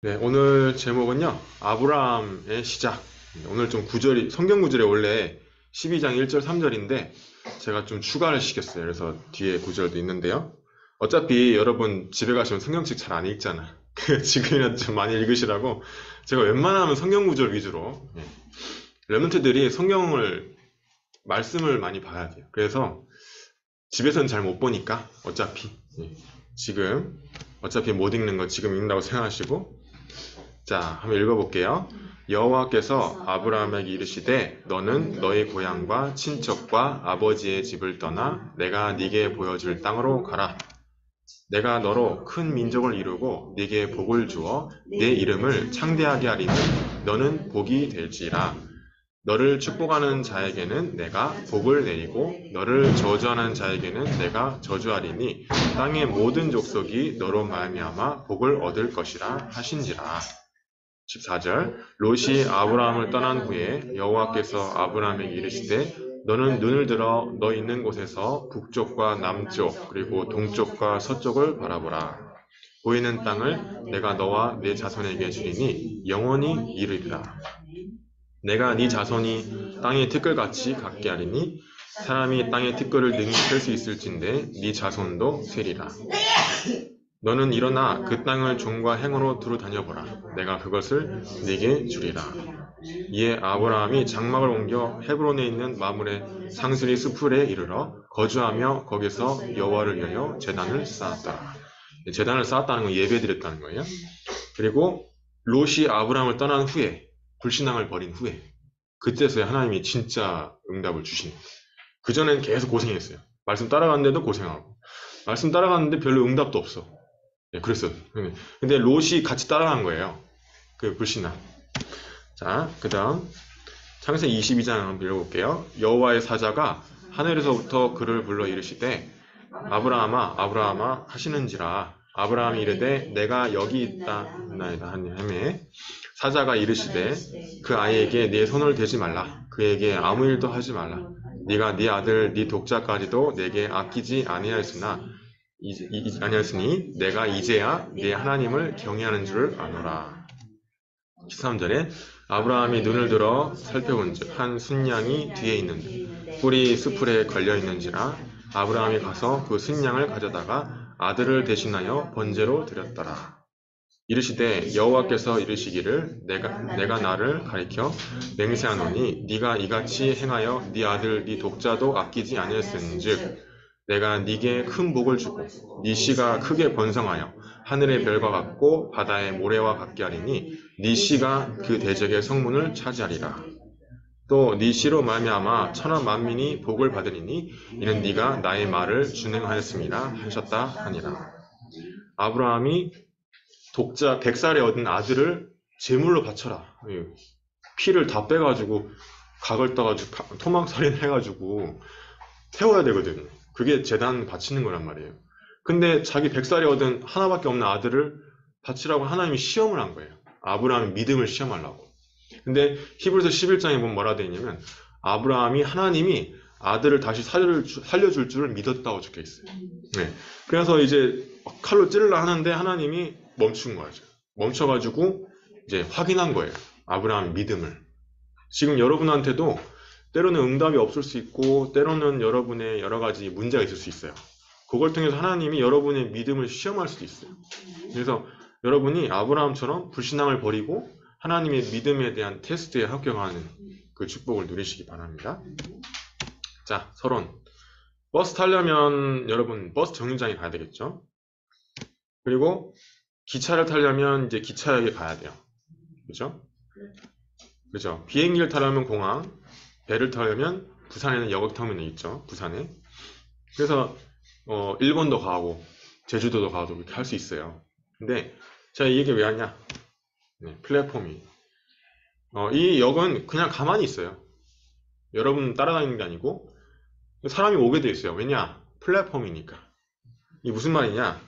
네, 오늘 제목은요, 아브라함의 시작. 오늘 좀 구절이, 성경 구절이 원래 12장 1절 3절인데, 제가 좀 추가를 시켰어요. 그래서 뒤에 구절도 있는데요. 어차피 여러분 집에 가시면 성경책 잘 안 읽잖아. 지금이라도 좀 많이 읽으시라고, 제가 웬만하면 성경 구절 위주로, 랩런트들이 말씀을 많이 봐야 돼요. 그래서 집에서는 잘 못 보니까, 어차피, 지금, 어차피 못 읽는 거 지금 읽는다고 생각하시고, 자, 한번 읽어볼게요. 여호와께서 아브라함에게 이르시되 너는 너희 고향과 친척과 아버지의 집을 떠나 내가 네게 보여줄 땅으로 가라. 내가 너로 큰 민족을 이루고 네게 복을 주어 내 이름을 창대하게 하리니 너는 복이 될지라. 너를 축복하는 자에게는 내가 복을 내리고 너를 저주하는 자에게는 내가 저주하리니 땅의 모든 족속이 너로 말미암아 복을 얻을 것이라 하신지라. 14절 롯이 아브라함을 떠난 후에 여호와께서 아브라함에게 이르시되 너는 눈을 들어 너 있는 곳에서 북쪽과 남쪽 그리고 동쪽과 서쪽을 바라보라. 보이는 땅을 내가 너와 네 자손에게 주리니 영원히 이르리라. 내가 네 자손이 땅의 티끌같이 같게 하리니 사람이 땅의 티끌을 능히 셀 수 있을진데 네 자손도 세리라. 너는 일어나 그 땅을 종과 행으로 두루 다녀보라. 내가 그것을 네게 주리라. 이에 아브라함이 장막을 옮겨 헤브론에 있는 마므레 상수리 수풀에 이르러 거주하며 거기서 여호와를 위하여 제단을 쌓았다. 제단을 쌓았다는 건 예배드렸다는 거예요. 그리고 롯이 아브라함을 떠난 후에 불신앙을 버린 후에 그때서야 하나님이 진짜 응답을 주신. 그전엔 계속 고생했어요. 말씀 따라갔는데도 고생하고 말씀 따라갔는데 별로 응답도 없어. 그랬어요. 근데 롯이 같이 따라간 거예요. 그 불신앙. 자, 그 다음 창세기 22장 한번 읽어볼게요. 여호와의 사자가 하늘에서부터 그를 불러 이르시되 아브라함아 아브라함아 하시는지라. 아브라함이 이르되 내가 여기 있다나이다 하매 사자가 이르시되 그 아이에게 네 손을 대지 말라. 그에게 아무 일도 하지 말라. 네가 네 아들 네 독자까지도 내게 아끼지 아니하였으니 내가 이제야 네 하나님을 경외하는 줄을 아노라. 13절에 아브라함이 눈을 들어 살펴본즉 한 순양이 뒤에 있는데 뿔이 수풀에 걸려 있는지라. 아브라함이 가서 그 순양을 가져다가 아들을 대신하여 번제로 드렸더라. 이르시되 여호와께서 이르시기를 내가 나를 가리켜 맹세하노니 네가 이같이 행하여 네 아들 네 독자도 아끼지 아니했은즉 내가 네게 큰 복을 주고 네 씨가 크게 번성하여 하늘의 별과 같고 바다의 모래와 같게 하리니 네 씨가 그 대적의 성문을 차지하리라. 또 네 씨로 말미암아 천하 만민이 복을 받으리니 이는 네가 나의 말을 준행하였음이라 하셨다 하니라. 아브라함이 독자 100살에 얻은 아들을 제물로 바쳐라. 피를 다 빼가지고 각을 떠가지고 토막살인 해가지고 태워야 되거든. 그게 제단 바치는 거란 말이에요. 근데 자기 100살에 얻은 하나밖에 없는 아들을 바치라고 하나님이 시험을 한 거예요. 아브라함의 믿음을 시험하려고. 근데 히브리서 11장에 보면 뭐라 되어 있냐면 아브라함이 하나님이 아들을 다시 살려줄 줄을 믿었다고 적혀 있어요. 네. 그래서 이제 칼로 찌르려 하는데 하나님이 멈춘 거죠. 멈춰가지고 이제 확인한 거예요. 아브라함의 믿음을. 지금 여러분한테도 때로는 응답이 없을 수 있고 때로는 여러분의 여러 가지 문제가 있을 수 있어요. 그걸 통해서 하나님이 여러분의 믿음을 시험할 수도 있어요. 그래서 여러분이 아브라함처럼 불신앙을 버리고 하나님의 믿음에 대한 테스트에 합격하는 그 축복을 누리시기 바랍니다. 자, 서론. 버스 타려면 여러분 버스 정류장에 가야 되겠죠? 그리고 기차를 타려면 이제 기차역에 가야 돼요. 그죠? 그죠? 비행기를 타려면 공항, 배를 타려면 부산에는 여객터미널이 있죠. 부산에. 그래서 일본도 가고 제주도도 가도 이렇게 할 수 있어요. 근데 제가 이 얘기 왜 하냐? 네, 플랫폼이. 이 역은 그냥 가만히 있어요. 여러분 따라다니는 게 아니고 사람이 오게 돼 있어요. 왜냐? 플랫폼이니까. 이게 무슨 말이냐?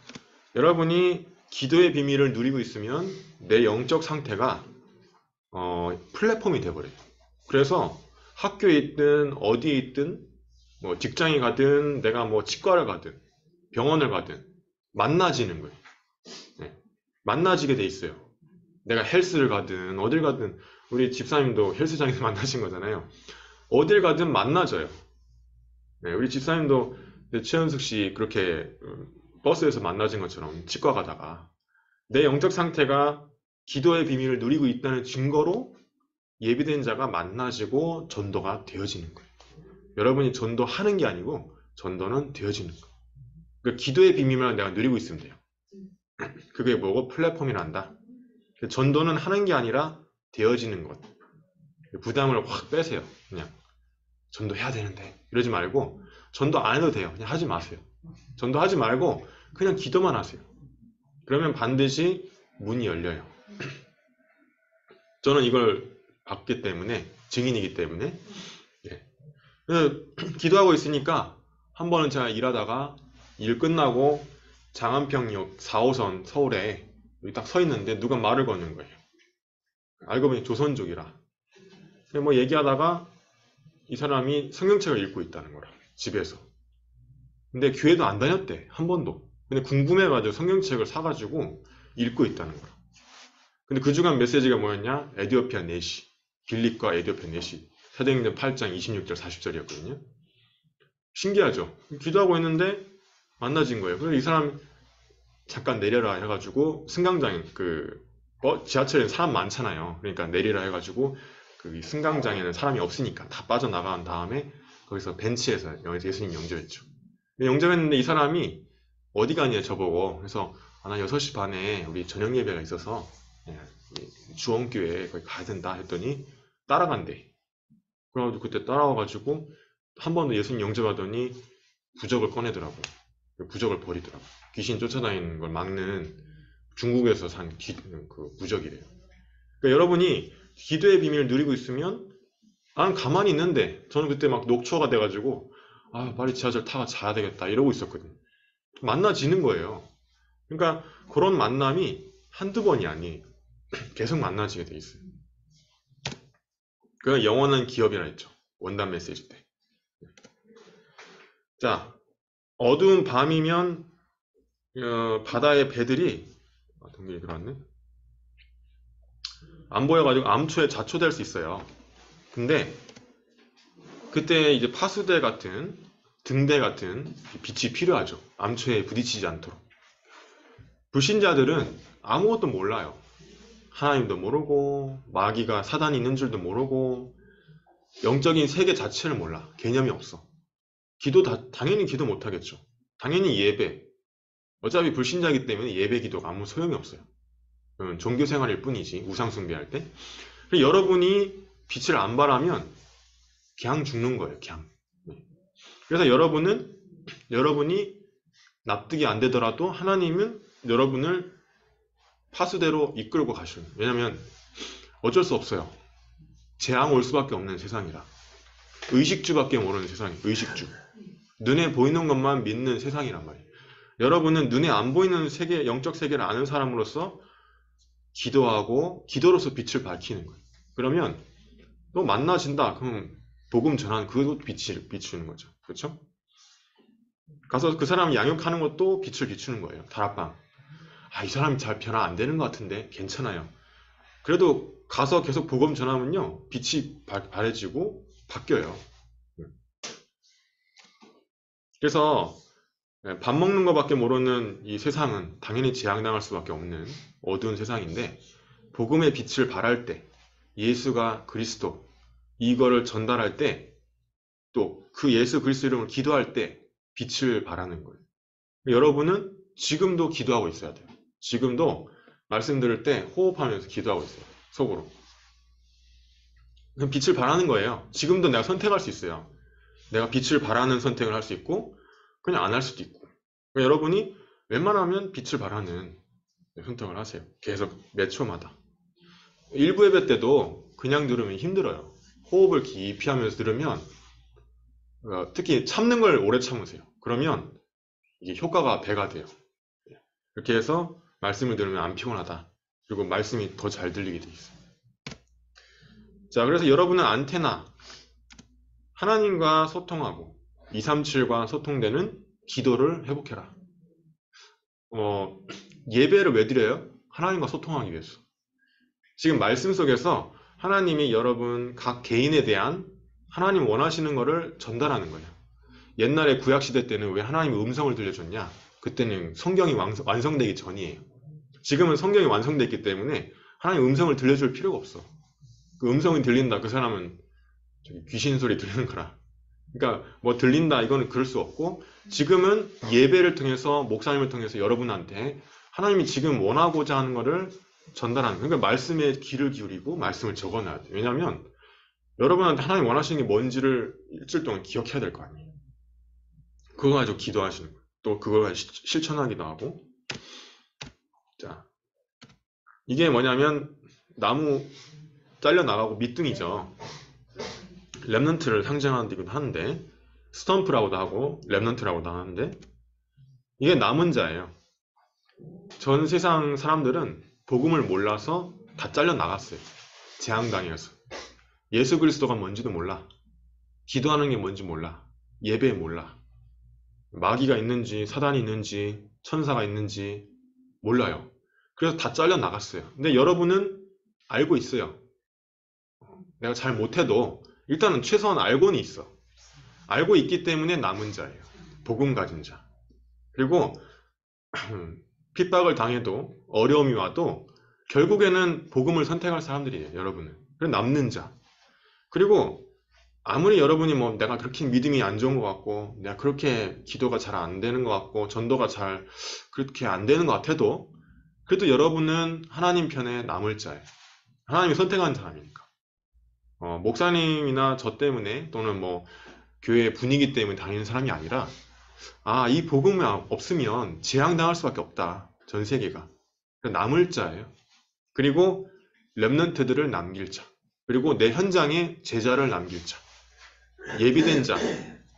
여러분이 기도의 비밀을 누리고 있으면 내 영적 상태가 플랫폼이 돼버려요. 그래서 학교에 있든 어디에 있든 뭐 직장에 가든 내가 뭐 치과를 가든 병원을 가든 만나지는 거예요. 네. 만나지게 돼 있어요. 내가 헬스를 가든 어딜 가든 우리 집사님도 헬스장에서 만나신 거잖아요. 어딜 가든 만나져요. 네, 우리 집사님도 최현숙 씨 그렇게 버스에서 만나진 것처럼 치과 가다가 내 영적 상태가 기도의 비밀을 누리고 있다는 증거로 예비된 자가 만나지고 전도가 되어지는 거예요. 여러분이 전도하는 게 아니고 전도는 되어지는 거예요. 그러니까 기도의 비밀만 내가 누리고 있으면 돼요. 그게 뭐고? 플랫폼이란다. 전도는 하는 게 아니라 되어지는 것. 부담을 확 빼세요. 그냥 전도해야 되는데 이러지 말고 전도 안 해도 돼요. 그냥 하지 마세요. 전도하지 말고 그냥 기도만 하세요. 그러면 반드시 문이 열려요. 저는 이걸 봤기 때문에, 증인이기 때문에. 예. 그래서 기도하고 있으니까 한 번은 제가 일하다가 일 끝나고 장안평역 4호선 서울에 여기 딱 서 있는데 누가 말을 거는 거예요. 알고 보니 조선족이라. 뭐 얘기하다가 이 사람이 성경책을 읽고 있다는 거라, 집에서. 근데 교회도 안 다녔대, 한 번도. 근데 궁금해가지고 성경책을 사가지고 읽고 있다는 거라. 근데 그 주간 메시지가 뭐였냐? 에디오피아 내시, 빌립과 에디오피아 내시, 사도행전 8장 26절 40절이었거든요. 신기하죠? 기도하고 있는데 만나진 거예요. 그래서 이 사람 잠깐 내려라 해가지고 승강장, 지하철에는 사람 많잖아요. 그러니까 내리라 해가지고 그 승강장에는 사람이 없으니까 다 빠져나간 다음에 거기서 벤치에서 예수님 영접했죠. 영접했는데 이 사람이 어디 가냐 저보고. 그래서 나 6시 반에 우리 저녁 예배가 있어서 주원교회 거기 가야 된다 했더니 따라간대. 그래가지고 그때 따라와가지고 한 번 더 예수님 영접하더니 부적을 꺼내더라고. 부적을 버리더라고. 귀신 쫓아다니는 걸 막는 중국에서 산 그 부적이래요. 그러니까 여러분이 기도의 비밀을 누리고 있으면 나는 가만히 있는데, 저는 그때 막 녹초가 돼가지고 빨리 지하철 타고 자야 되겠다 이러고 있었거든요. 만나지는 거예요. 그러니까 그런 만남이 한두 번이 아니에요. 계속 만나지게 돼 있어요. 그건 영원한 기업이라 했죠. 원단 메시지 때. 자, 어두운 밤이면 바다의 배들이 동물이 들어왔네. 안 보여가지고 암초에 자초될 수 있어요. 근데 그때 이제 파수대 같은, 등대 같은 빛이 필요하죠. 암초에 부딪히지 않도록. 불신자들은 아무것도 몰라요. 하나님도 모르고 마귀가 사단이 있는 줄도 모르고 영적인 세계 자체를 몰라. 개념이 없어. 당연히 기도 못하겠죠. 당연히 예배. 어차피 불신자이기 때문에 예배 기도가 아무 소용이 없어요. 종교 생활일 뿐이지, 우상 숭배할 때. 여러분이 빛을 안 발하면 그냥 죽는 거예요. 그냥. 그래서 여러분이 납득이 안 되더라도 하나님은 여러분을 파수대로 이끌고 가시는 거예요. 왜냐면 어쩔 수 없어요. 재앙 올 수밖에 없는 세상이라. 의식주밖에 모르는 세상이에요. 의식주. 눈에 보이는 것만 믿는 세상이란 말이에요. 여러분은 눈에 안 보이는 세계, 영적 세계를 아는 사람으로서 기도하고 기도로서 빛을 밝히는 거예요. 그러면 또 만나진다. 그럼 복음 전하는 그것도 빛을 비추는 거죠. 그렇죠? 가서 그 사람 양육하는 것도 빛을 비추는 거예요. 다락방. 이 사람이 잘 변화 안 되는 것 같은데 괜찮아요. 그래도 가서 계속 복음 전하면요, 빛이 바래지고 바뀌어요. 그래서 밥 먹는 것밖에 모르는 이 세상은 당연히 재앙당할 수밖에 없는 어두운 세상인데, 복음의 빛을 발할 때, 예수가 그리스도, 이거를 전달할 때, 또 그 예수 그리스도 이름을 기도할 때 빛을 발하는 거예요. 여러분은 지금도 기도하고 있어야 돼요. 지금도 말씀 들을 때 호흡하면서 기도하고 있어요. 속으로. 그럼 빛을 발하는 거예요. 지금도 내가 선택할 수 있어요. 내가 빛을 발하는 선택을 할 수 있고 그냥 안 할 수도 있고. 그러니까 여러분이 웬만하면 빛을 발하는 선택을 하세요. 계속 몇 초마다. 일부 예배 때도 그냥 들으면 힘들어요. 호흡을 깊이 하면서 들으면, 특히 참는 걸 오래 참으세요. 그러면 이게 효과가 배가 돼요. 이렇게 해서 말씀을 들으면 안 피곤하다. 그리고 말씀이 더 잘 들리게 돼 있어요. 자, 그래서 여러분은 안테나, 하나님과 소통하고 237과 소통되는 기도를 회복해라. 예배를 왜 드려요? 하나님과 소통하기 위해서. 지금 말씀 속에서 하나님이 여러분 각 개인에 대한 하나님 원하시는 거를 전달하는 거예요. 옛날에 구약시대 때는 왜 하나님이 음성을 들려줬냐? 그때는 성경이 완성되기 전이에요. 지금은 성경이 완성됐기 때문에 하나님 음성을 들려줄 필요가 없어. 그 음성이 들린다. 그 사람은 귀신 소리 들리는 거라. 그러니까 뭐 들린다 이거는 그럴 수 없고, 지금은 예배를 통해서 목사님을 통해서 여러분한테 하나님이 지금 원하고자 하는 거를 전달하는 거예요. 그러니까 말씀에 귀를 기울이고 말씀을 적어놔야 돼요. 왜냐하면 여러분한테 하나님 원하시는 게 뭔지를 일주일 동안 기억해야 될 거 아니에요. 그거 가지고 기도하시는 거예요. 또 그걸 가지고 실천하기도 하고. 자, 이게 뭐냐면 나무 잘려나가고 밑둥이죠. 랩넌트를 상징하기도 하는데, 스톰프라고도 하고 랩넌트라고도 하는데, 이게 남은 자예요. 전 세상 사람들은 복음을 몰라서 다 잘려나갔어요. 재앙당해서. 예수 그리스도가 뭔지도 몰라. 기도하는 게 뭔지 몰라. 예배 몰라. 마귀가 있는지 사단이 있는지 천사가 있는지 몰라요. 그래서 다 잘려나갔어요. 근데 여러분은 알고 있어요. 내가 잘 못해도 일단은 최소한 알고는 있어. 알고 있기 때문에 남은 자예요. 복음 가진 자. 그리고 핍박을 당해도 어려움이 와도 결국에는 복음을 선택할 사람들이에요. 여러분은. 그래서 남는 자. 그리고 아무리 여러분이 뭐 내가 그렇게 믿음이 안 좋은 것 같고 내가 그렇게 기도가 잘 안 되는 것 같고 전도가 잘 그렇게 안 되는 것 같아도, 그래도 여러분은 하나님 편에 남을 자예요. 하나님이 선택한 사람이니까. 목사님이나 저 때문에 또는 뭐 교회 분위기 때문에 다니는 사람이 아니라, 이 복음이 없으면 재앙당할 수밖에 없다. 전 세계가. 남을 자예요. 그리고 렘넌트들을 남길 자. 그리고 내 현장에 제자를 남길 자. 예비된 자,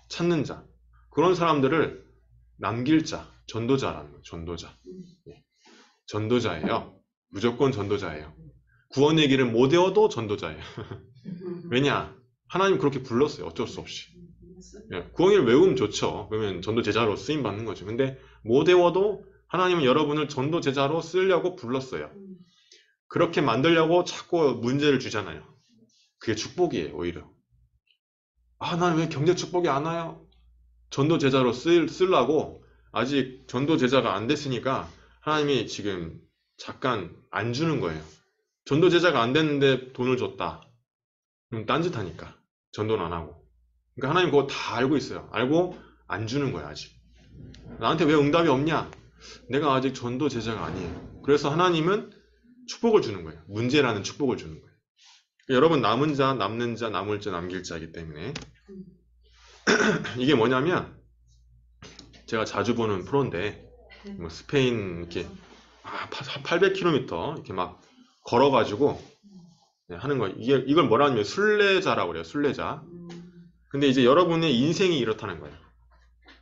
찾는 자. 그런 사람들을 남길 자. 전도자라는 거예요. 전도자. 전도자예요. 무조건 전도자예요. 구원의 길을 못 외워도 전도자예요. 왜냐? 하나님 그렇게 불렀어요. 어쩔 수 없이. 구원을 외우면 좋죠. 그러면 전도 제자로 쓰임 받는 거죠. 근데 못 외워도 하나님은 여러분을 전도 제자로 쓰려고 불렀어요. 그렇게 만들려고 자꾸 문제를 주잖아요. 그게 축복이에요. 오히려. 나는 왜 경제 축복이 안 와요? 전도 제자로 쓰려고 아직 전도 제자가 안 됐으니까 하나님이 지금 잠깐 안 주는 거예요. 전도 제자가 안 됐는데 돈을 줬다. 그럼 딴짓하니까 전도는 안 하고. 그러니까 하나님 그거 다 알고 있어요. 알고 안 주는 거야 아직. 나한테 왜 응답이 없냐? 내가 아직 전도 제자가 아니에요. 그래서 하나님은 축복을 주는 거예요. 문제라는 축복을 주는 거예요. 그러니까 여러분 남은 자, 남는 자, 남을 자, 남길 자이기 때문에 이게 뭐냐면 제가 자주 보는 프로인데 뭐 스페인 이렇게 800km 이렇게 막 걸어가지고 하는 거. 이걸 뭐라 하냐면 순례자라고 그래요. 순례자. 근데 이제 여러분의 인생이 이렇다는 거예요.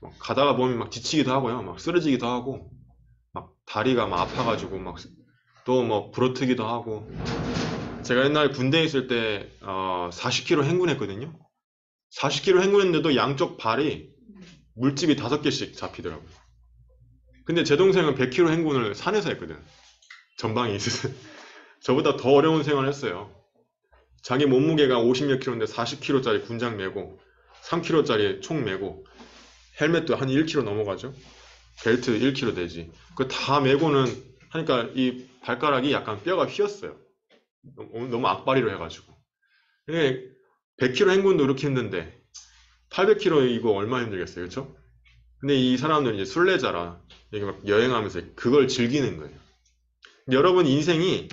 막 가다가 보면 막 지치기도 하고요. 막 쓰러지기도 하고, 막 다리가 막 아파가지고 막 또 뭐 부러뜨기도 하고. 제가 옛날 군대에 있을 때 40km 행군했거든요. 40km 행군했는데도 양쪽 발이 물집이 5개씩 잡히더라고요. 근데 제 동생은 100km 행군을 산에서 했거든. 전방에 있어서. 저보다 더 어려운 생활을 했어요. 자기 몸무게가 50몇 킬로인데 40kg짜리 군장 메고 3kg짜리 총 메고 헬멧도 한 1kg 넘어가죠. 벨트 1kg 되지. 그거 다 메고는 하니까 이 발가락이 약간 뼈가 휘었어요. 너무 악바리로 해가지고. 100km 행군도 이렇게 힘든데 800km 이거 얼마나 힘들겠어요. 그렇죠? 근데 이 사람들은 이제 순례자라 이게 막 여행하면서 그걸 즐기는 거예요. 근데 여러분 인생이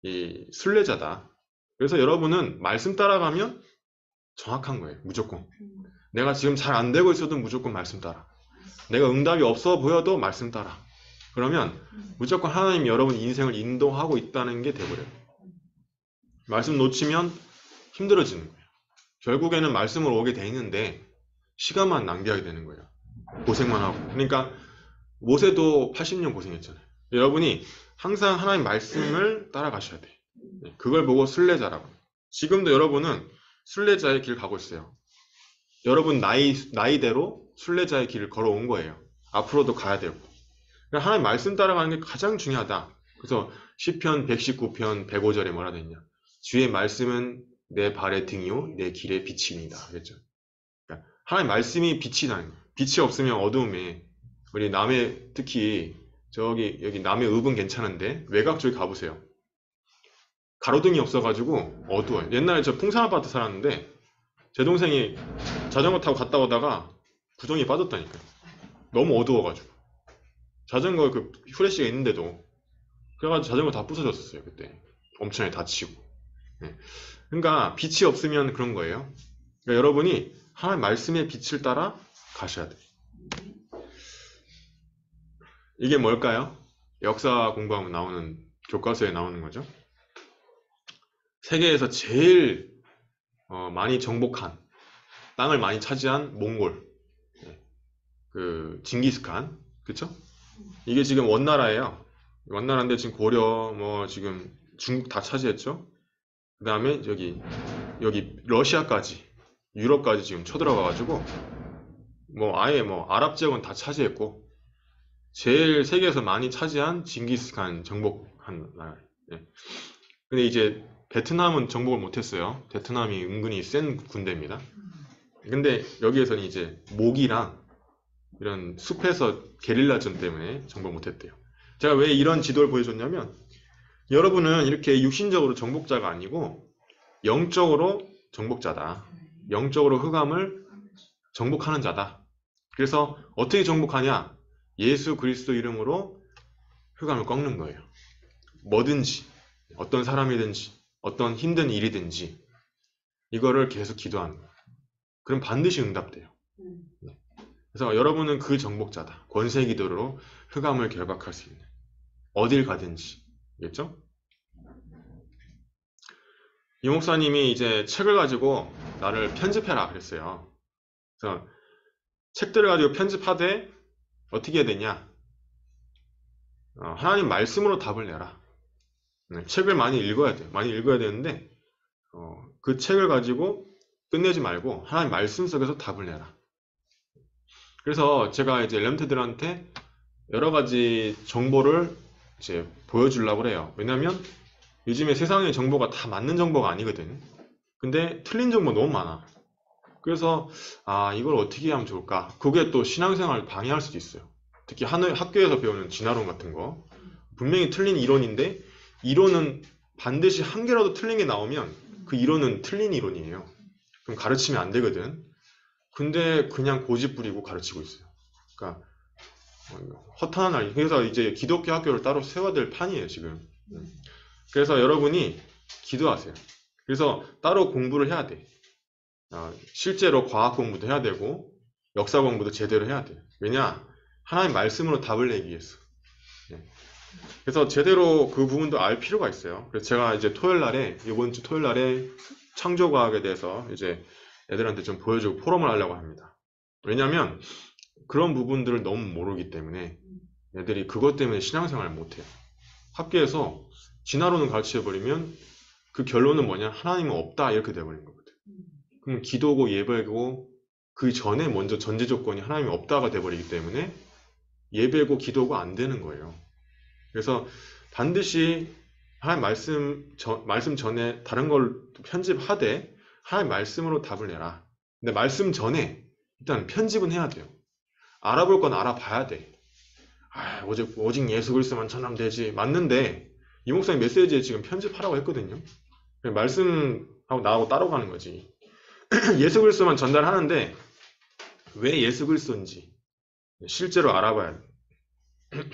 이 순례자다. 그래서 여러분은 말씀 따라가면 정확한 거예요. 무조건. 내가 지금 잘 안 되고 있어도 무조건 말씀 따라. 내가 응답이 없어 보여도 말씀 따라. 그러면 무조건 하나님이 여러분 인생을 인도하고 있다는 게 돼버려요. 말씀 놓치면 힘들어지는 거예요. 결국에는 말씀으로 오게 돼 있는데 시간만 낭비하게 되는 거예요. 고생만 하고. 그러니까 모세도 80년 고생했잖아요. 여러분이 항상 하나님 말씀을 따라가셔야 돼요. 그걸 보고 순례자라고. 지금도 여러분은 순례자의 길 가고 있어요. 여러분 나이대로 순례자의 길을 걸어온 거예요. 앞으로도 가야 되고. 그러니까 하나님 말씀 따라가는 게 가장 중요하다. 그래서 시편 119편 105절에 뭐라 되냐? 주의 말씀은 내 발의 등이요 내 길의 빛입니다. 그랬죠. 그러니까 하나님 말씀이 빛이 나는 거예요. 빛이 없으면 어두움에 우리 남해 특히 여기 남해 읍은 괜찮은데 외곽 쪽에 가보세요. 가로등이 없어가지고 어두워요. 옛날에 저 풍산 아파트 살았는데 제 동생이 자전거 타고 갔다 오다가 구덩이에 빠졌다니까요. 너무 어두워가지고 자전거 그 후레쉬가 있는데도 그래가지고 자전거 다 부서졌었어요. 그때 엄청나게 다치고. 네. 그러니까 빛이 없으면 그런 거예요. 그러니까 여러분이 하나님 말씀의 빛을 따라 가셔야 돼요. 이게 뭘까요? 역사 공부하면 나오는 교과서에 나오는 거죠. 세계에서 제일 많이 정복한 땅을 많이 차지한 몽골, 그 징기스칸, 그쵸? 이게 지금 원나라예요. 원나라인데 지금 고려, 뭐 지금 중국 다 차지했죠. 그 다음에 여기 러시아까지, 유럽까지 지금 쳐들어가가지고 뭐 아예 뭐 아랍 지역은 다 차지했고 제일 세계에서 많이 차지한 징기스칸 정복한 나라. 예. 근데 이제 베트남은 정복을 못했어요. 베트남이 은근히 센 군대입니다. 근데 여기에서는 이제 모기랑 이런 숲에서 게릴라전 때문에 정복 못했대요. 제가 왜 이런 지도를 보여줬냐면 여러분은 이렇게 육신적으로 정복자가 아니고 영적으로 정복자다. 영적으로 흑암을 정복하는 자다. 그래서 어떻게 정복하냐? 예수 그리스도 이름으로 흑암을 꺾는 거예요. 뭐든지 어떤 사람이든지 어떤 힘든 일이든지 이거를 계속 기도하는 거예요. 그럼 반드시 응답돼요. 그래서 여러분은 그 정복자다. 권세 기도로 흑암을 결박할 수 있는 어딜 가든지. 알겠죠? 이 목사님이 이제 책을 가지고 나를 편집해라 그랬어요. 그래서 책들을 가지고 편집하되 어떻게 해야 되냐? 하나님 말씀으로 답을 내라. 책을 많이 읽어야 돼요. 많이 읽어야 되는데 그 책을 가지고 끝내지 말고 하나님 말씀 속에서 답을 내라. 그래서 제가 이제 렘트들한테 여러 가지 정보를 이제 보여주려고 그래요. 왜냐면 요즘에 세상의 정보가 다 맞는 정보가 아니거든. 근데 틀린 정보 너무 많아. 그래서 이걸 어떻게 하면 좋을까? 그게 또 신앙생활을 방해할 수도 있어요. 특히 학교에서 배우는 진화론 같은 거. 분명히 틀린 이론인데 이론은 반드시 한 개라도 틀린 게 나오면 그 이론은 틀린 이론이에요. 그럼 가르치면 안 되거든. 근데 그냥 고집 부리고 가르치고 있어요. 그러니까 허탄한 날. 그래서 이제 기독교 학교를 따로 세워야 될 판이에요, 지금. 그래서 여러분이 기도하세요. 그래서 따로 공부를 해야 돼. 실제로 과학 공부도 해야 되고 역사 공부도 제대로 해야 돼요. 왜냐? 하나님 말씀으로 답을 내기 위해서. 그래서 제대로 그 부분도 알 필요가 있어요. 그래서 제가 이제 이번 주 토요일 날에 창조과학에 대해서 이제 애들한테 좀 보여주고 포럼을 하려고 합니다. 왜냐면 그런 부분들을 너무 모르기 때문에 애들이 그것 때문에 신앙생활을 못해요. 학교에서 진화론을 가르쳐버리면 그 결론은 뭐냐? 하나님은 없다 이렇게 돼버린 거거든. 그럼 기도고 예배고 그 전에 먼저 전제 조건이 하나님이 없다가 돼버리기 때문에 예배고 기도고 안 되는 거예요. 그래서 반드시 하나님 말씀 전에 다른 걸 편집하되 하나님 말씀으로 답을 내라. 근데 말씀 전에 일단 편집은 해야 돼요. 알아볼 건 알아봐야 돼. 오직 예수 그리스도만 전하면 되지. 맞는데 이 목사님 메시지에 지금 편집하라고 했거든요. 말씀하고 나하고 따라가는 거지. 예수 그리스도만 전달하는데 왜 예수 그리스도인지 실제로 알아봐야 돼.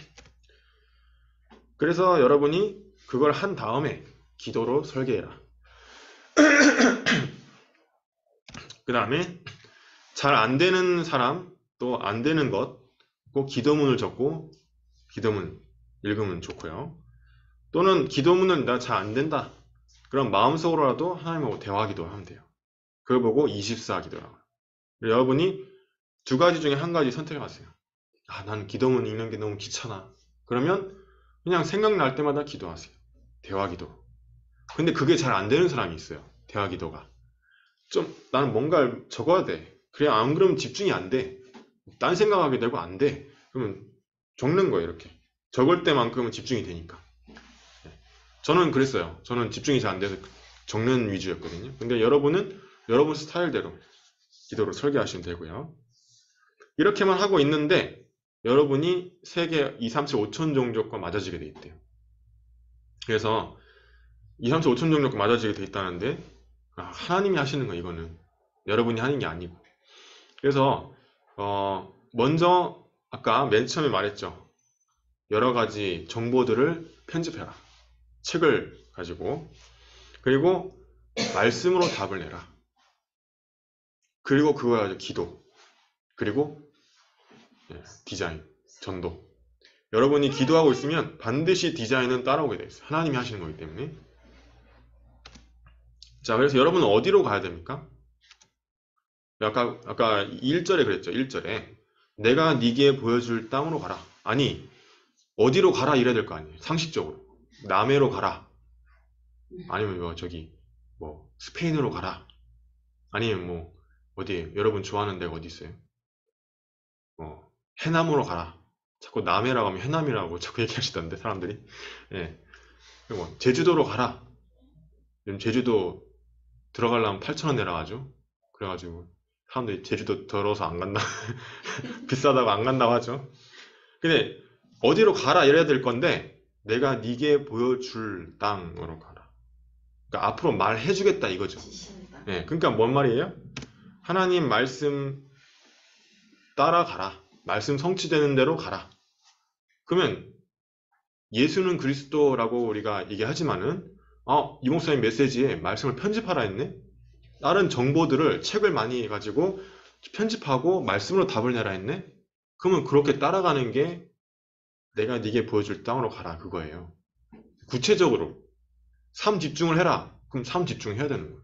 그래서 여러분이 그걸 한 다음에 기도로 설계해라. 그 다음에 잘 안 되는 사람, 또 안 되는 것, 꼭 기도문을 적고 기도문 읽으면 좋고요. 또는 기도문은 나 잘 안 된다. 그럼 마음속으로라도 하나님하고 대화기도 하면 돼요. 그걸 보고 24 기도라고요. 여러분이 두 가지 중에 한 가지 선택하세요. 나는 기도문 읽는 게 너무 귀찮아. 그러면 그냥 생각날 때마다 기도하세요. 대화기도. 근데 그게 잘 안 되는 사람이 있어요. 대화기도가. 나는 뭔가를 적어야 돼. 그래, 안 그러면 집중이 안 돼. 딴 생각하게 되고 안 돼. 그러면 적는 거예요, 이렇게. 적을 때만큼은 집중이 되니까. 저는 그랬어요. 저는 집중이 잘 안 돼서 정면 위주였거든요. 근데 여러분은 여러분 스타일대로 기도를 설계하시면 되고요. 이렇게만 하고 있는데 여러분이 세계 2, 3, 7, 5천 종족과 맞아지게 돼 있대요. 그래서 2, 3, 7, 5천 종족과 맞아지게 돼 있다는데 하나님이 하시는 거 이거는 여러분이 하는 게 아니고. 그래서 먼저 아까 맨 처음에 말했죠. 여러 가지 정보들을 편집해라. 책을 가지고. 그리고 말씀으로 답을 내라. 그리고 그거 가지고 기도. 그리고 디자인, 전도. 여러분이 기도하고 있으면 반드시 디자인은 따라오게 돼 있어요. 하나님이 하시는 거기 때문에. 자, 그래서 여러분은 어디로 가야 됩니까? 아까 1절에 그랬죠. 1절에 내가 네게 보여줄 땅으로 가라. 아니, 어디로 가라 이래야 될 거 아니에요. 상식적으로. 남해로 가라. 아니면 뭐 스페인으로 가라. 아니면 뭐 어디 여러분 좋아하는 데가 어디 있어요? 해남으로 가라. 자꾸 남해라고 하면 해남이라고 자꾸 얘기하시던데 사람들이. 예. 그리고 제주도로 가라. 요즘 제주도 들어가려면 8,000원 내라가지고. 그래가지고 사람들이 제주도 더러워서 안 간다. 비싸다고 안 간다고 하죠. 근데 어디로 가라 이래야 될 건데 내가 네게 보여줄 땅으로 가라. 그러니까 앞으로 말해주겠다 이거죠. 예. 그러니까 뭔 말이에요? 하나님 말씀 따라가라. 말씀 성취되는 대로 가라. 그러면 예수는 그리스도라고 우리가 얘기하지만은 이 목사님 메시지에 말씀을 편집하라 했네? 다른 정보들을 책을 많이 가지고 편집하고 말씀으로 답을 내라 했네? 그러면 그렇게 따라가는 게 내가 네게 보여줄 땅으로 가라 그거예요. 구체적으로 삶 집중을 해라. 그럼 삶 집중해야 되는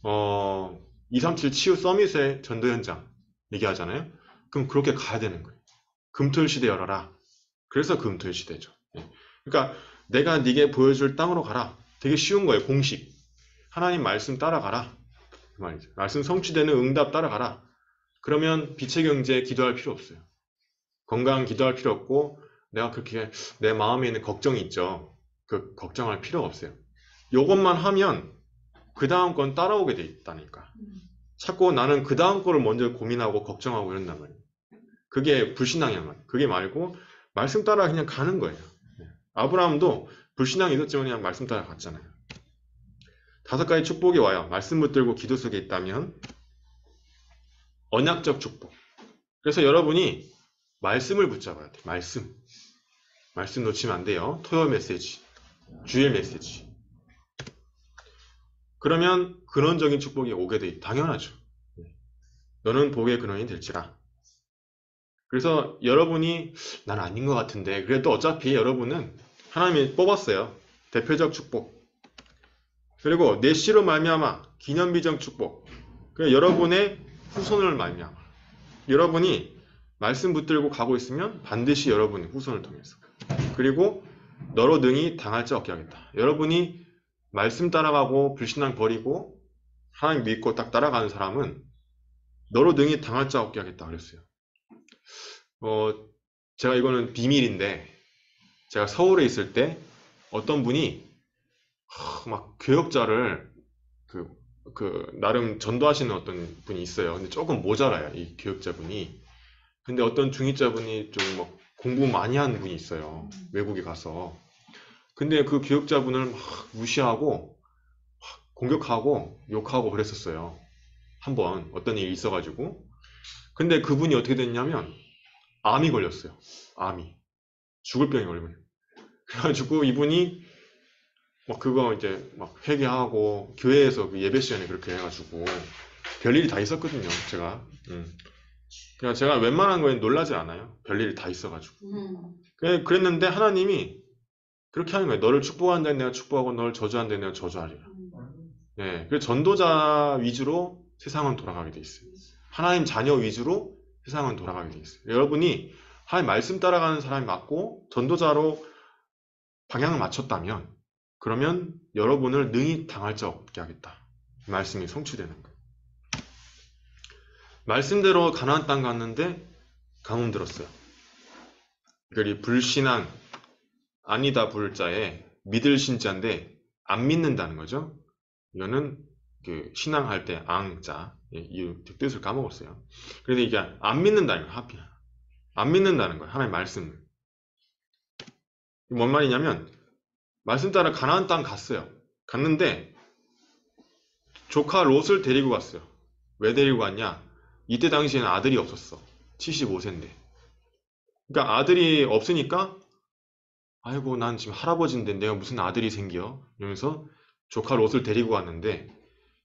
거예요. 237 치유 서밋의 전도 현장 얘기하잖아요. 그럼 그렇게 가야 되는 거예요. 금토일 시대 열어라. 그래서 금토일 시대죠. 그러니까 내가 네게 보여줄 땅으로 가라. 되게 쉬운 거예요. 공식. 하나님 말씀 따라가라. 그 말이죠. 말씀 성취되는 응답 따라가라. 그러면 빛의 경제에 기도할 필요 없어요. 건강 기도할 필요 없고 내가 그렇게 내 마음에 있는 걱정이 있죠. 그 걱정할 필요가 없어요. 요것만 하면 그 다음 건 따라오게 돼 있다니까. 자꾸 나는 그 다음 거를 먼저 고민하고 걱정하고 이런단 말이에요. 그게 불신앙이란 말이에요. 그게 말고 말씀 따라 그냥 가는 거예요. 아브라함도 불신앙이 있었지만 그냥 말씀 따라 갔잖아요. 5가지 축복이 와요. 말씀 붙들고 기도 속에 있다면 언약적 축복. 그래서 여러분이 말씀을 붙잡아야 돼요. 말씀 놓치면 안 돼요. 토요일 메시지, 주일 메시지. 그러면 근원적인 축복이 오게 돼 당연하죠. 너는 복의 근원이 될지라. 그래서 여러분이 난 아닌 것 같은데 그래도 어차피 여러분은 하나님이 뽑았어요. 대표적 축복. 그리고 내 씨로 말미암아 기념비적 축복. 그러니까 여러분의 후손을 말미암아. 여러분이 말씀 붙들고 가고 있으면 반드시 여러분의 후손을 통해서. 그리고 너로 능히 당할 자 없게 하겠다. 여러분이 말씀 따라가고 불신앙 버리고 하나님 믿고 딱 따라가는 사람은 너로 능히 당할 자 없게 하겠다 그랬어요. 제가 이거는 비밀인데 제가 서울에 있을 때 어떤 분이 막 교역자를 나름 전도하시는 어떤 분이 있어요. 근데 조금 모자라요, 이 교역자분이. 근데 어떤 중위자분이 좀 막 공부 많이 하는 분이 있어요. 외국에 가서. 근데 그 교역자분을 막 무시하고 공격하고 욕하고 그랬었어요. 한번 어떤 일이 있어가지고. 근데 그분이 어떻게 됐냐면 암이 걸렸어요. 암이. 죽을 병이 걸리면. 그래가지고 이분이 막 그거 이제 막 회개하고 교회에서 그 예배 시간에 그렇게 해가지고 별일이 다 있었거든요. 그냥 제가 웬만한 거에 놀라지 않아요. 별일이 다 있어가지고. 그랬는데 하나님이 그렇게 하는 거예요. 너를 축복한 데는 내가 축복하고 너를 저주한 데는 내가 저주하리라. 네, 그래서 전도자 위주로 세상은 돌아가게 돼 있어요. 하나님 자녀 위주로 세상은 돌아가게 돼 있어요. 여러분이 하나님 말씀 따라가는 사람이 맞고 전도자로 방향을 맞췄다면 그러면 여러분을 능히 당할 자 없게 하겠다. 말씀이 성취되는 거예요. 말씀대로 가나안 땅 갔는데 가뭄 들었어요. 그리 불신앙 아니다 불자에 믿을 신자인데 안 믿는다는 거죠. 이거는 그 신앙할 때 앙자, 이 뜻을 까먹었어요. 그래서 이게 안 믿는다는 거예요. 하필 안 믿는다는 거예요. 하나님의 말씀을. 뭔 말이냐면 말씀 따라 가나안 땅 갔어요. 갔는데 조카 롯을 데리고 갔어요. 왜 데리고 갔냐? 이때 당시에는 아들이 없었어. 75세인데. 그러니까 아들이 없으니까 아이고 난 지금 할아버지인데 내가 무슨 아들이 생겨? 이러면서 조카 롯을 데리고 갔는데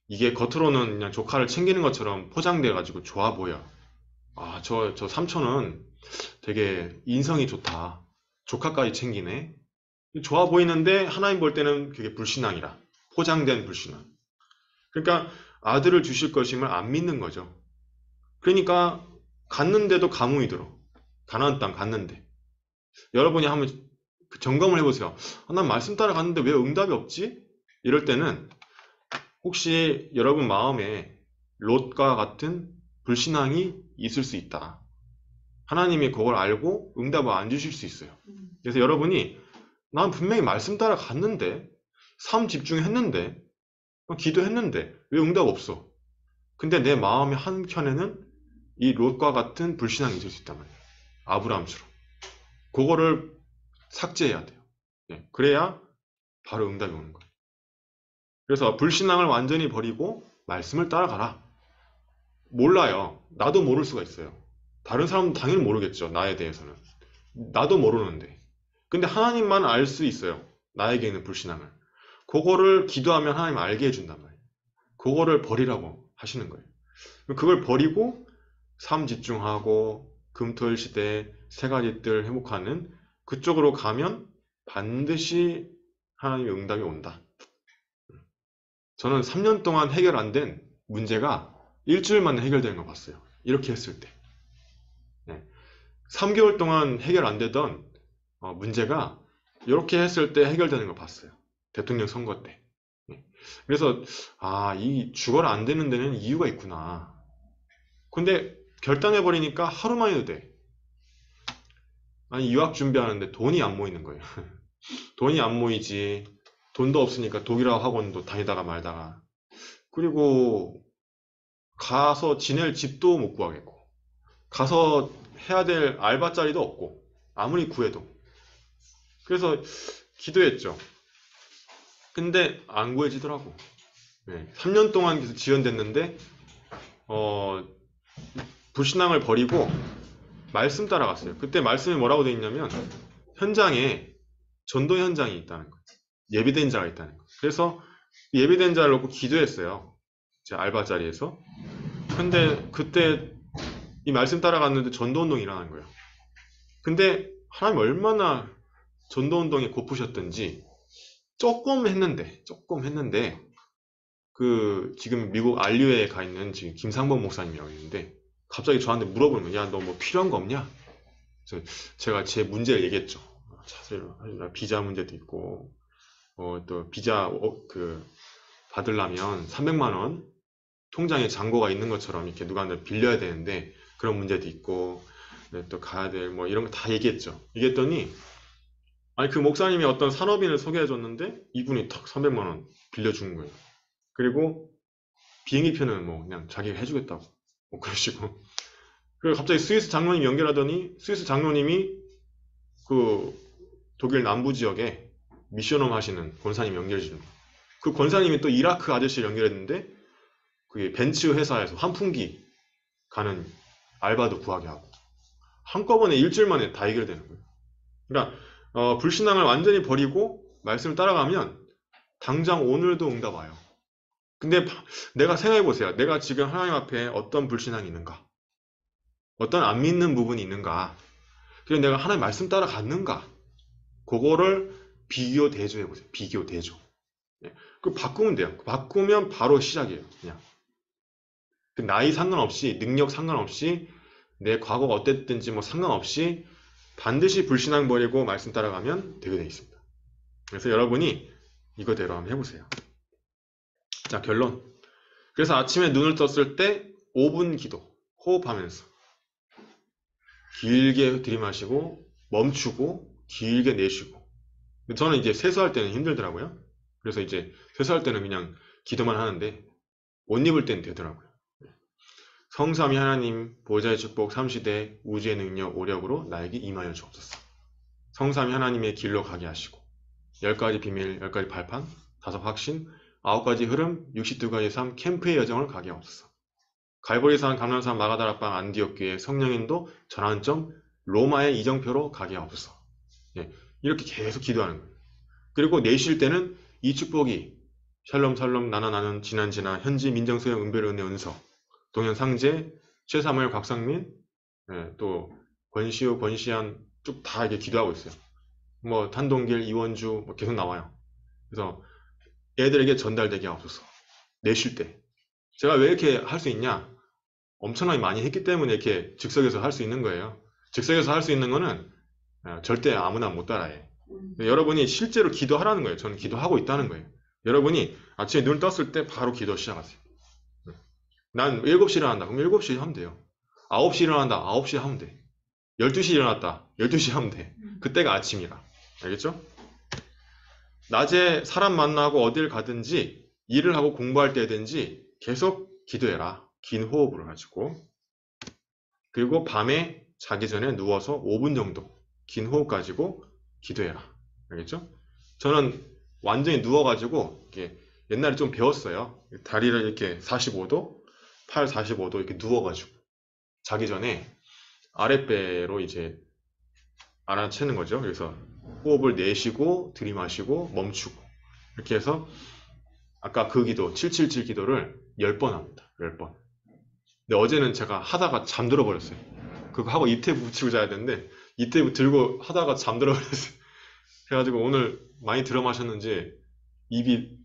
이게 겉으로는 그냥 조카를 챙기는 것처럼 포장돼 가지고 좋아 보여. 아, 저 삼촌은 되게 인성이 좋다. 조카까지 챙기네. 좋아 보이는데 하나님 볼 때는 그게 불신앙이라. 포장된 불신앙. 그러니까 아들을 주실 것임을 안 믿는 거죠. 그러니까 갔는데도 가뭄이 들어. 가나안 땅 갔는데. 여러분이 한번 그 점검을 해보세요. 아, 난 말씀 따라 갔는데 왜 응답이 없지? 이럴 때는 혹시 여러분 마음에 롯과 같은 불신앙이 있을 수 있다. 하나님이 그걸 알고 응답을 안 주실 수 있어요. 그래서 여러분이 난 분명히 말씀 따라 갔는데 삶 집중했는데 기도했는데 왜 응답 없어? 근데 내 마음의 한켠에는 이 롯과 같은 불신앙이 있을 수 있단 말이에요. 아브라함처럼. 그거를 삭제해야 돼요. 네, 그래야 바로 응답이 오는 거예요. 그래서 불신앙을 완전히 버리고 말씀을 따라가라. 몰라요. 나도 모를 수가 있어요. 다른 사람은 당연히 모르겠죠. 나에 대해서는. 나도 모르는데. 근데 하나님만 알 수 있어요. 나에게 있는 불신앙을. 그거를 기도하면 하나님 알게 해준단 말이에요. 그거를 버리라고 하시는 거예요. 그걸 버리고 삶 집중하고 금토일 시대 세 가지 뜰 회복하는 그쪽으로 가면 반드시 하나님의 응답이 온다. 저는 3년 동안 해결 안 된 문제가 일주일 만에 해결되는 거 봤어요. 이렇게 했을 때. 3개월 동안 해결 안 되던 문제가 이렇게 했을 때 해결되는 거 봤어요. 대통령 선거 때. 그래서 이 주거를 안 되는 데는 이유가 있구나. 근데 결단해버리니까 하루만 해도 돼. 아니 유학 준비하는데 돈이 안 모이는 거예요. 돈이 안 모이지. 돈도 없으니까 독일어 학원도 다니다가 말다가. 그리고 가서 지낼 집도 못 구하겠고. 가서 해야 될 알바 자리도 없고. 아무리 구해도. 그래서 기도했죠. 근데 안 구해지더라고. 3년 동안 계속 지연됐는데 불신앙을 버리고 말씀 따라갔어요. 그때 말씀이 뭐라고 되어 있냐면 현장에 전도 현장이 있다는 거예요. 예비된 자가 있다는 거예요. 그래서 예비된 자를 놓고 기도했어요. 제 알바 자리에서. 근데 그때 이 말씀 따라갔는데 전도운동이 일어난 거예요. 근데 하나님 얼마나 전도운동에 고프셨던지 조금 했는데 그 지금 미국 알류에 가 있는 지금 김상범 목사님이라고 있는데 갑자기 저한테 물어보는 거야. 너 뭐 필요한 거 없냐? 그래서 제가 제 문제를 얘기했죠. 사실 비자 문제도 있고 또 비자 받으려면 300만 원 통장에 잔고가 있는 것처럼 이렇게 누구한테 빌려야 되는데 그런 문제도 있고 또 가야 될 뭐 이런 거 다 얘기했죠. 얘기했더니 아니 그 목사님이 어떤 산업인을 소개해 줬는데 이분이 탁 300만 원 빌려준 거예요. 그리고 비행기표는 뭐 그냥 자기가 해주겠다고 뭐 그러시고 그리고 갑자기 스위스 장로님 연결하더니 스위스 장로님이 그 독일 남부 지역에 미션홈 하시는 권사님 연결해 주는 거예요. 그 권사님이 또 이라크 아저씨를 연결했는데 그게 벤츠 회사에서 환풍기 가는 알바도 구하게 하고 한꺼번에 일주일 만에 다 해결되는 거예요. 그러니까 불신앙을 완전히 버리고 말씀을 따라가면 당장 오늘도 응답 와요. 근데 내가 생각해 보세요. 내가 지금 하나님 앞에 어떤 불신앙이 있는가? 어떤 안 믿는 부분이 있는가? 그래서 내가 하나님 말씀 따라 갔는가? 그거를 비교 대조해 보세요. 비교 대조. 그 바꾸면 돼요. 바꾸면 바로 시작이에요. 그냥 그 나이 상관없이 능력 상관없이 내 과거가 어땠든지 뭐 상관없이 반드시 불신앙 버리고 말씀 따라가면 되게 되어 있습니다. 그래서 여러분이 이거대로 한번 해보세요. 자, 결론. 그래서 아침에 눈을 떴을 때 5분 기도, 호흡하면서 길게 들이마시고 멈추고 길게 내쉬고 근데 저는 이제 세수할 때는 힘들더라고요. 그래서 이제 세수할 때는 그냥 기도만 하는데 옷 입을 때는 되더라고요. 성삼위 하나님 보좌의 축복 삼시대 우주의 능력 오력으로 나에게 임하여 주옵소서. 성삼위 하나님의 길로 가게 하시고 10가지 비밀, 10가지 발판, 5 확신, 9가지 흐름, 62가지 삶 캠프의 여정을 가게 하옵소서. 갈보리산, 감람산, 마가다락방, 안디옥교회, 성령인도, 전환점, 로마의 이정표로 가게 하옵소서. 예, 이렇게 계속 기도하는 거예요. 그리고 내쉴 때는 이 축복이 샬롬 샬롬 나나 나는 지난 현지 민정수영 은별 은혜 은서 동현 상재 최사무엘 곽상민 또 권시우 권시안 쭉 다 이렇게 기도하고 있어요. 뭐 탄동길 이원주 뭐 계속 나와요. 그래서 애들에게 전달되게 하옵소서. 내쉴 때 제가 왜 이렇게 할 수 있냐? 엄청나게 많이 했기 때문에 이렇게 즉석에서 할 수 있는 거예요. 즉석에서 할 수 있는 거는 절대 아무나 못 따라해. 여러분이 실제로 기도하라는 거예요. 저는 기도하고 있다는 거예요. 여러분이 아침에 눈 떴을 때 바로 기도 시작하세요. 난 7시에 일어난다. 그럼 7시에 하면 돼요. 9시에 일어난다. 9시에 하면 돼. 12시에 일어났다. 12시에 하면 돼. 그때가 아침이라. 알겠죠? 낮에 사람 만나고 어딜 가든지 일을 하고 공부할 때든지 계속 기도해라. 긴 호흡을 가지고. 그리고 밤에 자기 전에 누워서 5분 정도 긴 호흡 가지고 기도해라. 알겠죠? 저는 완전히 누워가지고 이렇게 옛날에 좀 배웠어요. 다리를 이렇게 45도, 팔 45도 이렇게 누워가지고 자기 전에 아랫배로 이제 알아채는 거죠. 그래서 호흡을 내쉬고 들이마시고 멈추고 이렇게 해서 아까 그 기도 777 기도를 10번 합니다. 10번. 근데 어제는 제가 하다가 잠들어 버렸어요. 그거 하고 이태부 붙이고 자야 되는데 이태부 들고 하다가 잠들어 버렸어요. 그래가지고 오늘 많이 들어 마셨는지 입이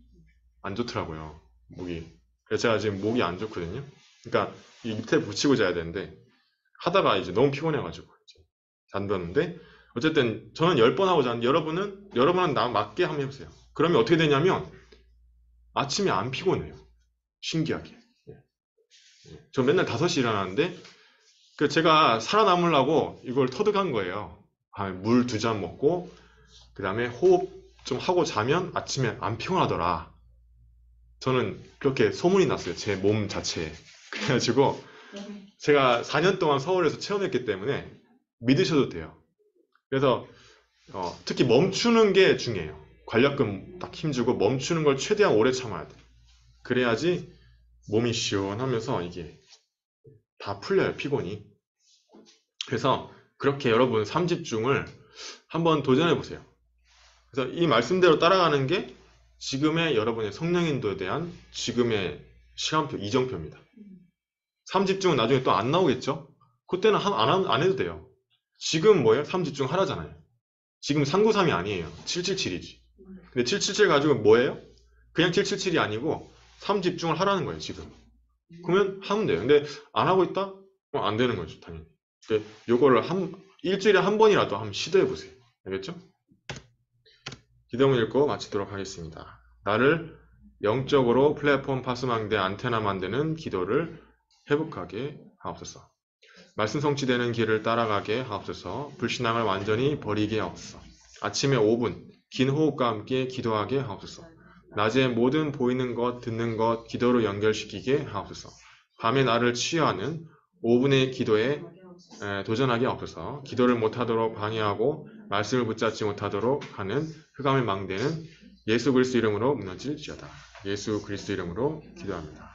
안 좋더라고요. 목이. 그래서 제가 지금 목이 안 좋거든요. 그러니까 이 밑에 붙이고 자야 되는데 하다가 이제 너무 피곤해가지고 잠들었는데 어쨌든 저는 10번 하고 자는데 여러분은 나 맞게 한번 해보세요. 그러면 어떻게 되냐면 아침에 안 피곤해요. 신기하게. 저 맨날 5시 일어나는데 제가 살아남으려고 이걸 터득한 거예요. 물 2잔 먹고 그 다음에 호흡 좀 하고 자면 아침에 안 피곤하더라. 저는 그렇게 소문이 났어요. 제 몸 자체에. 그래가지고 제가 4년 동안 서울에서 체험했기 때문에 믿으셔도 돼요. 그래서 특히 멈추는 게 중요해요. 관략근 딱 힘주고 멈추는 걸 최대한 오래 참아야 돼. 그래야지 몸이 시원하면서 이게 다 풀려요. 피곤이. 그래서 그렇게 여러분 3집중을 한번 도전해 보세요. 그래서 이 말씀대로 따라가는 게 지금의 여러분의 성령인도에 대한 지금의 시간표, 이정표입니다. 3집중은 나중에 또 안 나오겠죠? 그때는 안 해도 돼요. 지금 뭐예요? 3집중 하라잖아요. 지금 393이 아니에요. 777이지. 근데 777 가지고 뭐예요? 그냥 777이 아니고 3집중을 하라는 거예요, 지금. 그러면 하면 돼요. 근데 안 하고 있다? 그럼 안 되는 거죠, 당연히. 근데 요거를 일주일에 한 번이라도 한번 시도해 보세요. 알겠죠? 기도문 읽고 마치도록 하겠습니다. 나를 영적으로 플랫폼 파수망대 안테나 만드는 기도를 회복하게 하옵소서. 말씀 성취되는 길을 따라가게 하옵소서. 불신앙을 완전히 버리게 하옵소서. 아침에 5분 긴 호흡과 함께 기도하게 하옵소서. 낮에 모든 보이는 것, 듣는 것 기도로 연결시키게 하옵소서. 밤에 나를 치유하는 5분의 기도에 도전하게 하옵소서. 기도를 못하도록 방해하고 말씀을 붙잡지 못하도록 하는 흑암의 망대는 예수 그리스도 이름으로 무너질지어다. 예수 그리스도 이름으로 기도합니다.